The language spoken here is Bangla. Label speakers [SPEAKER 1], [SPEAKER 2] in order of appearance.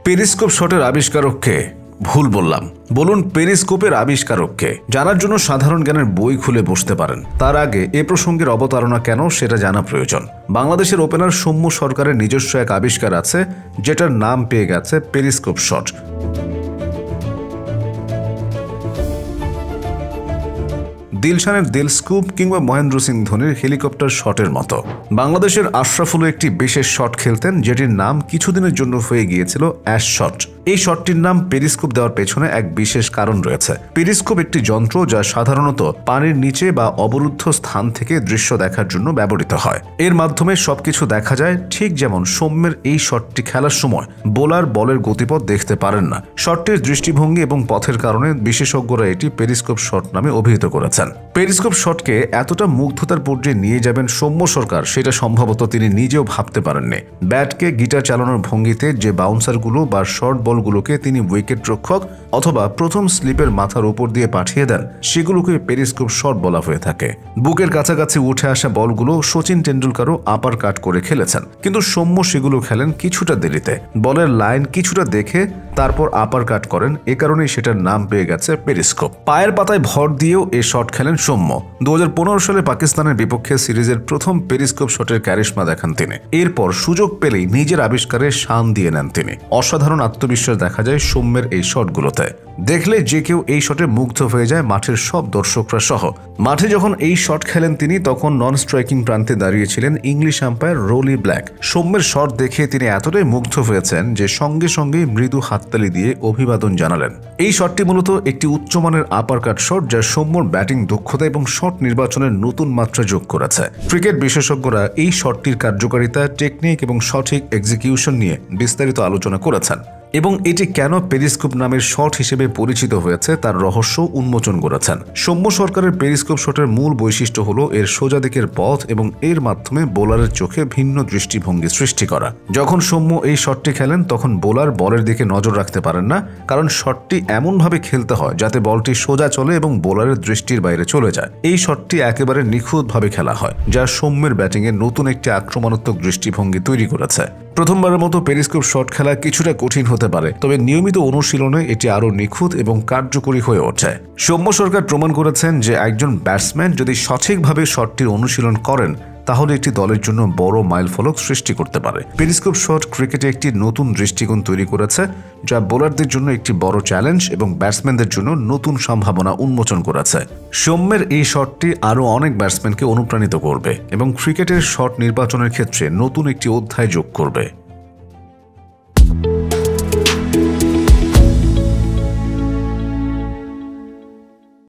[SPEAKER 1] পেরিস্কোপ শটের আবিষ্কারককে ভুল বললাম, বলুন পেরিস্কোপের আবিষ্কারককে। জানার জন্য সাধারণ জ্ঞানের বই খুলে বসতে পারেন। তার আগে এ প্রসঙ্গের অবতারণা কেন সেটা জানা প্রয়োজন। বাংলাদেশের ওপেনার সৌম্য সরকারের নিজস্ব এক আবিষ্কার আছে, যেটার নাম পেয়ে গেছে পেরিস্কোপ শট। দিলশানের দিলস্কুপ কিংবা মহেন্দ্র সিং ধোনির হেলিকপ্টার শটের মতো বাংলাদেশের আশরাফুলও একটি বিশেষ শট খেলতেন, যেটির নাম কিছুদিনের জন্য হয়ে গিয়েছিল অ্যাশ শট। এই শটটির নাম পেরিস্কোপ দেওয়ার পেছনে এক বিশেষ কারণ রয়েছে। পেরিস্কোপ একটি যন্ত্র যা সাধারণত পানির নিচে বা অবরুদ্ধ স্থান থেকে দৃশ্য দেখার জন্য ব্যবহৃত হয়। এর মাধ্যমে সবকিছু দেখা যায়, ঠিক যেমন সৌম্যের এই শটটি খেলার সময় বোলার বলের গতিপথ দেখতে পারেন না। শটটির দৃষ্টিভঙ্গি এবং পথের কারণে বিশেষজ্ঞরা এটি পেরিস্কোপ শট নামে অভিহিত করেছেন। পেরিস্কোপ শটকে এতটা মুগ্ধতার পর্যায়ে নিয়ে যাবেন সৌম্য সরকার, সেটা সম্ভবত তিনি নিজেও ভাবতে পারেননি। ব্যাটকে গিটার চালানোর ভঙ্গিতে যে বাউন্সারগুলো বা শর্ট বলগুলোকে তিনি উইকেট রক্ষক অথবা প্রথম স্লিপের মাথার উপর দিয়ে পাঠিয়ে দেন, সেগুলোকে পেরিস্কোপ শট বলা হয়ে থাকে। বুকের কাছাকাছি উঠে আসা বলগুলো সচিন টেন্ডুলকারও আপার কাট করে খেলেছেন, কিন্তু সৌম্য সেগুলো খেলেন কিছুটা দেরিতে। বলের লাইন কিছুটা দেখে তারপর আপার কাট করেন, এ কারণেই সেটার নাম পেয়ে গেছে পেরিস্কোপ। পায়ের পাতায় ভর দিয়েও এ শট খেলেন সৌম্য। 2015 সালে পাকিস্তানের বিপক্ষে সিরিজের প্রথম পেরিস্কোপ শটের ক্যারিশমা দেখান তিনি। এরপর সুযোগ পেলেই নিজের আবিষ্কারে শান দিয়ে নেন তিনি। অসাধারণ আত্মবিশ্বাস দেখা যায় সৌম্যের এই শটগুলোতে। দেখলে যে কেউ এই শটে মুগ্ধ হয়ে যায়, মাঠের সব দর্শকরা সহ। মাঠে যখন এই শট খেলেন তিনি, তখন নন স্ট্রাইকিং প্রান্তে দাঁড়িয়েছিলেন ইংলিশ আম্পায়ার রোলি ব্ল্যাক। সৌম্যের শট দেখে তিনি এতটাই মুগ্ধ হয়েছেন যে সঙ্গে সঙ্গেই মৃদু হাততালি দিয়ে অভিবাদন জানালেন। এই শটটি মূলত একটি উচ্চমানের আপার কাট শট, যা সৌম্যর ব্যাটিং দক্ষতা এবং শট নির্বাচনের নতুন মাত্রা যোগ করেছে। ক্রিকেট বিশেষজ্ঞরা এই শটটির কার্যকারিতা, টেকনিক এবং সঠিক এক্সিকিউশন নিয়ে বিস্তারিত আলোচনা করেছেন এবং এটি কেন পেরিস্কোপ নামের শট হিসেবে পরিচিত হয়েছে তার রহস্য উন্মোচন করেছেন। সৌম্য সরকারের পেরিস্কোপ শটের মূল বৈশিষ্ট্য হলো এর সোজা দিকের পথ এবং এর মাধ্যমে বোলারের চোখে ভিন্ন দৃষ্টিভঙ্গি সৃষ্টি করা। যখন সৌম্য এই শটটি খেলেন, তখন বোলার বলের দিকে নজর রাখতে পারেন না, কারণ শটটি এমনভাবে খেলতে হয় যাতে বলটি সোজা চলে এবং বোলারের দৃষ্টির বাইরে চলে যায়। এই শটটি একেবারে নিখুঁতভাবে খেলা হয়, যা সৌম্যের ব্যাটিংয়ে নতুন একটি আক্রমণাত্মক দৃষ্টিভঙ্গি তৈরি করেছে। প্রথমবারের মতো পেরিস্কোপ শট খেলা কিছুটা কঠিন হতে পারে, তবে নিয়মিত অনুশীলনে এটি আরও নিখুঁত এবং কার্যকরী হয়ে ওঠে। সৌম্য সরকার প্রমাণ করেছেন যে একজন ব্যাটসম্যান যদি সঠিকভাবে শটটির অনুশীলন করেন, তাহলে একটি দলের জন্য বড় মাইলফলক সৃষ্টি করতে পারে। পেরিস্কোপ শট ক্রিকেটে একটি নতুন দৃষ্টিকোণ তৈরি করেছে, যা বোলারদের জন্য একটি বড় চ্যালেঞ্জ এবং ব্যাটসম্যানদের জন্য নতুন সম্ভাবনা উন্মোচন করেছে। সৌম্যের এই শটটি আরও অনেক ব্যাটসম্যানকে অনুপ্রাণিত করবে এবং ক্রিকেটের শট নির্বাচনের ক্ষেত্রে নতুন একটি অধ্যায় যোগ করবে।